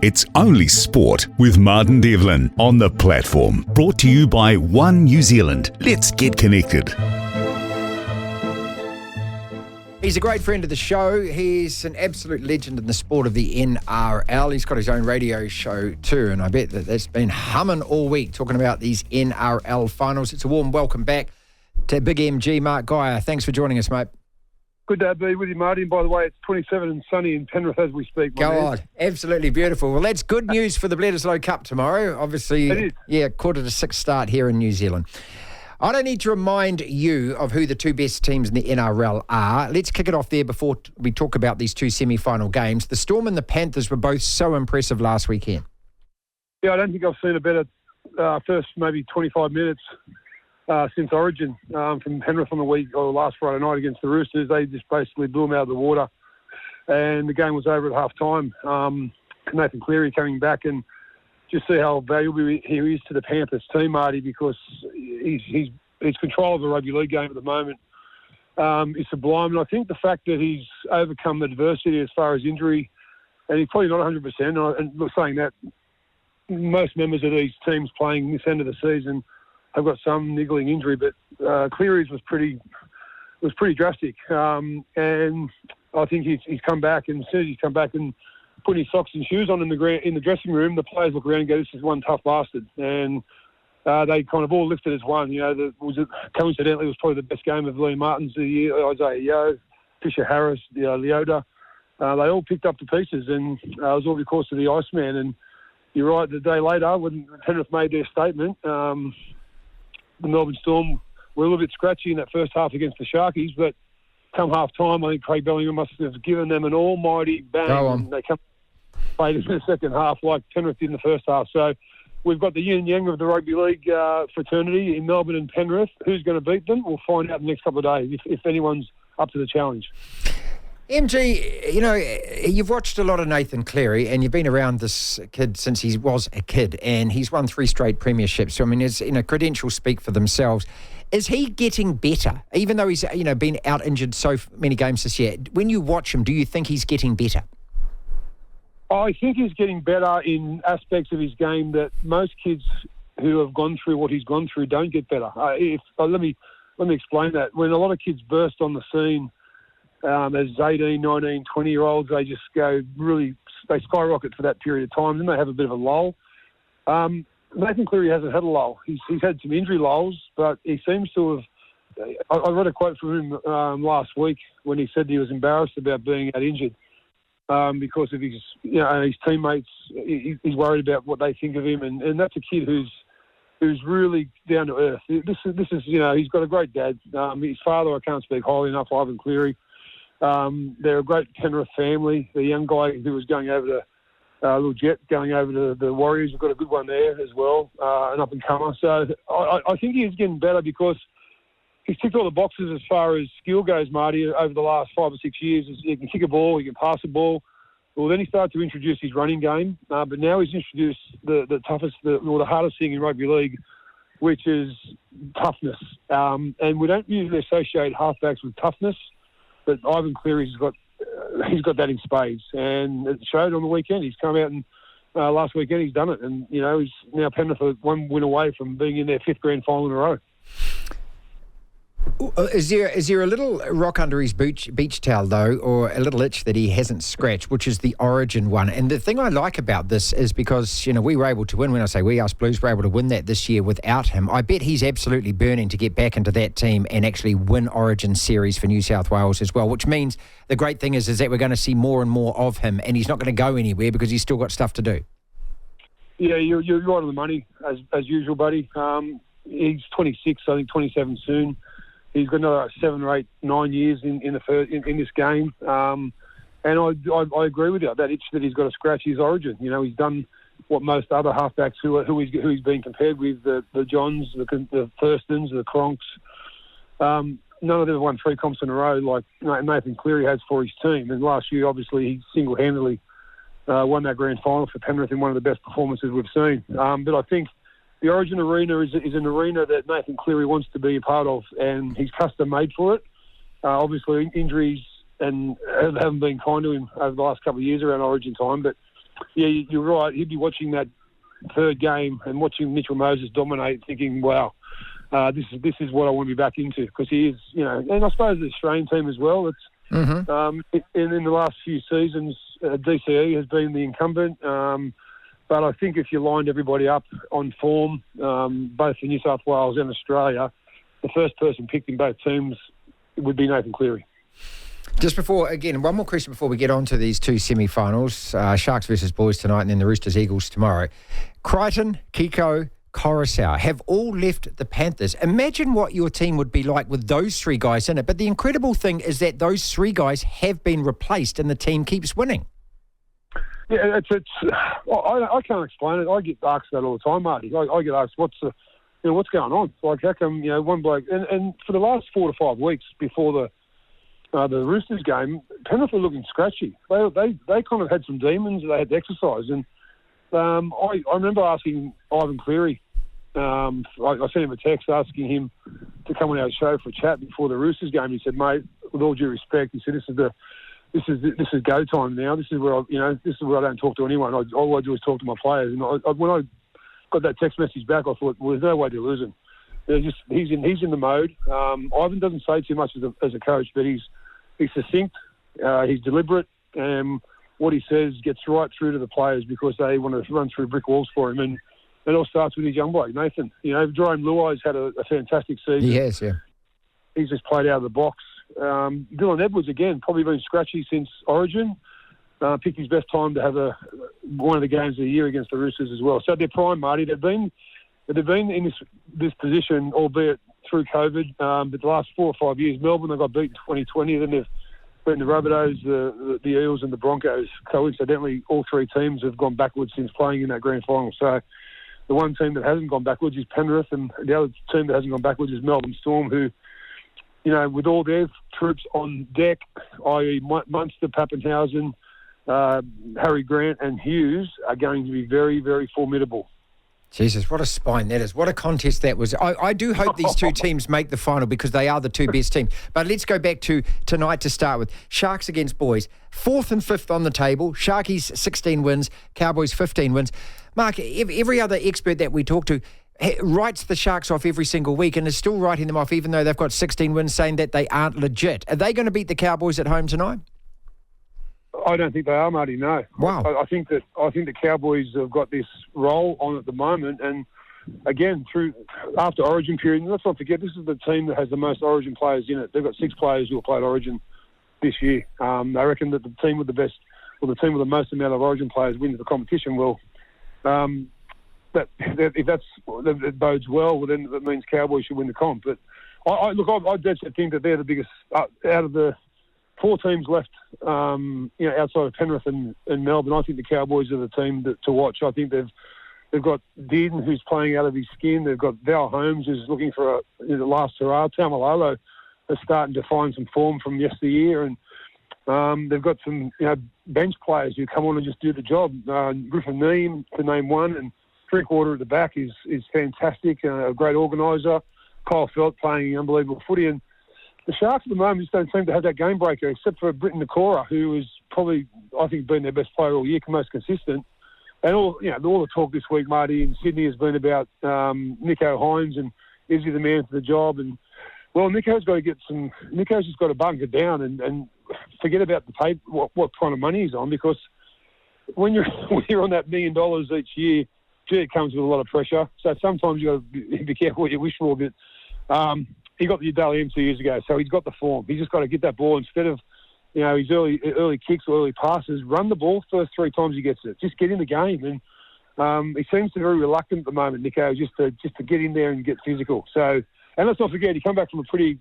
It's Only Sport with Martin Devlin on the platform. Brought to you by One New Zealand. Let's get connected. He's a great friend of the show. He's an absolute legend in the sport of the NRL. He's got his own radio show too, and I bet that's been humming all week talking about these NRL finals. It's a warm welcome back to Big MG, Mark Geyer. Thanks for joining us, mate. Good to be with you, Martin. By the way, it's 27 and sunny in Penrith as we speak. Go on. Absolutely beautiful. Well, that's good news for the Bledisloe Cup tomorrow. Obviously, it is. 1:45 start here in New Zealand. I don't need to remind you of who the two best teams in the NRL are. Let's kick it off there before we talk about these two semi-final games. The Storm and the Panthers were both so impressive last weekend. Yeah, I don't think I've seen a better first maybe 25 minutes since Origin from Penrith on the week or last Friday night against the Roosters. They just basically blew them out of the water, and the game was over at half time. Nathan Cleary coming back, and just see how valuable he is to the Panthers team, Marty, because he's control of the rugby league game at the moment. It's sublime, and I think the fact that he's overcome adversity as far as injury, and he's probably not 100%. And saying that, most members of these teams playing this end of the season have got some niggling injury, but Cleary's was pretty drastic, and I think he's come back, and as soon as he's come back and put his socks and shoes on in the dressing room, the players look around and go, "This is one tough bastard," and they kind of all lifted as one. You know, coincidentally, it was probably the best game of Liam Martin's the year. Isaiah Yeo, Fisher Harris, Leota, they all picked up the pieces, and it was all because of the Iceman. And you're right, the day later, when Penrith made their statement, the Melbourne Storm were a little bit scratchy in that first half against the Sharkies, but come half-time, I think Craig Bellingham must have given them an almighty bang. Go on. And they played in the second half like Penrith did in the first half. So we've got the yin and yang of the rugby league fraternity in Melbourne and Penrith. Who's going to beat them? We'll find out in the next couple of days if anyone's up to the challenge. MG, you know, you've watched a lot of Nathan Cleary, and you've been around this kid since he was a kid, and he's won 3 straight premierships. So, I mean, his credentials speak for themselves. Is he getting better, even though he's been out injured so many games this year? When you watch him, do you think he's getting better? I think he's getting better in aspects of his game that most kids who have gone through what he's gone through don't get better. Let me explain that. When a lot of kids burst on the scene as 18, 19, 20-year-olds, they just go they skyrocket for that period of time, then they have a bit of a lull. Nathan Cleary hasn't had a lull. He's had some injury lulls, but he seems to have... I read a quote from him last week when he said he was embarrassed about being out injured because of his teammates. He's worried about what they think of him, and that's a kid who's really down to earth. This is he's got a great dad. His father, I can't speak highly enough, Ivan Cleary. They're a great Penrith family. The young guy who was going over to little jet going over to the Warriors, we've got a good one there as well, an up-and-comer. So I think he's getting better because he's ticked all the boxes as far as skill goes, Marty, over the last 5 or 6 years. He can kick a ball, he can pass a ball. Well, then he started to introduce his running game, but now he's introduced the toughest, the hardest thing in rugby league, which is toughness. And we don't usually associate halfbacks with toughness, but Ivan Cleary's got that in spades, and it showed on the weekend. He's come out and last weekend he's done it, and he's now Penrith are 1 win away from being in their 5th grand final in a row. Is there a little rock under his beach towel, though, or a little itch that he hasn't scratched, which is the Origin one? And the thing I like about this is because, we were able to win. When I say we, us Blues were able to win that this year without him. I bet he's absolutely burning to get back into that team and actually win Origin series for New South Wales as well, which means the great thing is that we're going to see more and more of him, and he's not going to go anywhere because he's still got stuff to do. Yeah, you're right on the money, as usual, buddy. He's 26, I think 27 soon. He's got another 7 or 8, 9 years in this game, and I agree with you. That itch that he's got to scratch his Origin. He's done what most other halfbacks who he's been compared with, the Johns, the Thurstons, the Cronks. None of them have won 3 comps in a row like Nathan Cleary has for his team. And last year, obviously, he single-handedly won that grand final for Penrith in one of the best performances we've seen. But I think the Origin arena is an arena that Nathan Cleary wants to be a part of, and he's custom-made for it. Obviously, injuries haven't been kind to him over the last couple of years around Origin time, but you're right. He'd be watching that third game and watching Mitchell Moses dominate, thinking, "Wow, this is what I want to be back into." Because he is, and I suppose the Australian team as well. It's in the last few seasons, DCE has been the incumbent. But I think if you lined everybody up on form, both in New South Wales and Australia, the first person picked in both teams would be Nathan Cleary. Just before, again, one more question before we get on to these two semi-finals, Sharks versus Boys tonight and then the Roosters Eagles tomorrow. Crichton, Kiko, Coruscant have all left the Panthers. Imagine what your team would be like with those three guys in it. But the incredible thing is that those three guys have been replaced and the team keeps winning. Yeah, I can't explain it. I get asked that all the time, Marty. I get asked, what's going on? Like, how come, one bloke... And for the last 4 to 5 weeks before the Roosters game, Penrith were looking scratchy. They kind of had some demons they had to exercise. And I remember asking Ivan Cleary, I sent him a text asking him to come on our show for a chat before the Roosters game. He said, "Mate, with all due respect," he said, this is go time now. This is where I don't talk to anyone. All I do is talk to my players. And when I got that text message back, I thought, well, there's no way to lose him. He's in the mode. Ivan doesn't say too much as a coach, but he's succinct. He's deliberate, and what he says gets right through to the players because they want to run through brick walls for him. And it all starts with his young bloke, Nathan. Jerome Luai's had a fantastic season. He has, yeah. He's just played out of the box. Dylan Edwards, again, probably been scratchy since Origin. Picked his best time to have one of the games of the year against the Roosters as well. So they're prime, Marty. They've been in this position, albeit through COVID, but the last 4 or 5 years. Melbourne, they got beat in 2020. Then they've beaten the Rabbitohs, the Eels and the Broncos. Coincidentally, all three teams have gone backwards since playing in that grand final. So the one team that hasn't gone backwards is Penrith, and the other team that hasn't gone backwards is Melbourne Storm, who, with all their troops on deck, i.e. Munster, Pappenhausen, Harry Grant and Hughes, are going to be very, very formidable. Jesus, what a spine that is. What a contest that was. I do hope these two teams make the final because they are the two best teams. But let's go back to tonight to start with. Sharks against Boys. 4th and 5th on the table. Sharkies 16 wins. Cowboys 15 wins. Mark, every other expert that we talk to writes the Sharks off every single week and is still writing them off even though they've got 16 wins, saying that they aren't legit. Are they going to beat the Cowboys at home tonight? I don't think they are, Marty, no. Wow. I think the Cowboys have got this roll on at the moment, and again, after Origin period, and let's not forget, this is the team that has the most Origin players in it. They've got 6 players who have played Origin this year. I reckon that the team with the most amount of Origin players wins the competition. Well, if that bodes well, then that means Cowboys should win the comp. But I dead set think that they're the biggest out of the 4 teams left, outside of Penrith and Melbourne. I think the Cowboys are the team to watch. I think they've got Dearden, who's playing out of his skin. They've got Val Holmes, who's looking for the last hurrah. Taumalolo is starting to find some form from yesteryear, and they've got some bench players who come on and just do the job. Griffin Neame, to name one, and Drinkwater at the back is fantastic, a great organiser. Kyle Felt playing unbelievable footy, and the Sharks at the moment just don't seem to have that game breaker, except for Britton Nakora, who has probably, I think, been their best player all year, most consistent. And all the talk this week, Marty, in Sydney has been about Nico Hines and is he the man for the job? And well, Nico's just got to bunker down and forget about the pay, what kind of money he's on, because when you're on that $1 million each year, it comes with a lot of pressure. So sometimes you got to be careful what you wish for. But he got the Dally M 2 years ago, so he's got the form. He's just got to get that ball instead of, his early kicks or early passes. Run the ball first 3 times he gets it. Just get in the game. And he seems to be very reluctant at the moment, Nico, just to get in there and get physical. So, and let's not forget, he came back from a pretty,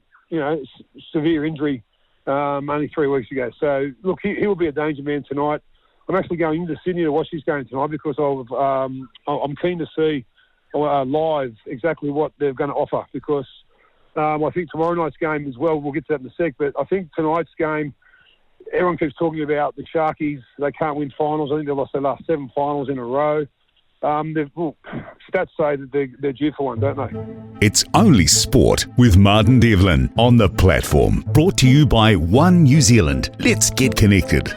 severe injury only 3 weeks ago. So, look, he will be a danger man tonight. I'm actually going into Sydney to watch this game tonight because I'm keen to see live exactly what they're going to offer, because I think tomorrow night's game as well, we'll get to that in a sec, but I think tonight's game, everyone keeps talking about the Sharkies. They can't win finals. I think they've lost their last 7 finals in a row. Stats say that they're due for one, don't they? It's Only Sport with Martin Devlin on the platform. Brought to you by One New Zealand. Let's get connected.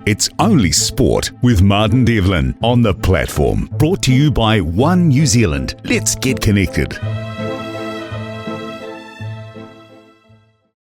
It's only sport with Martin Devlin on the platform. Brought to you by One New Zealand. Let's get connected.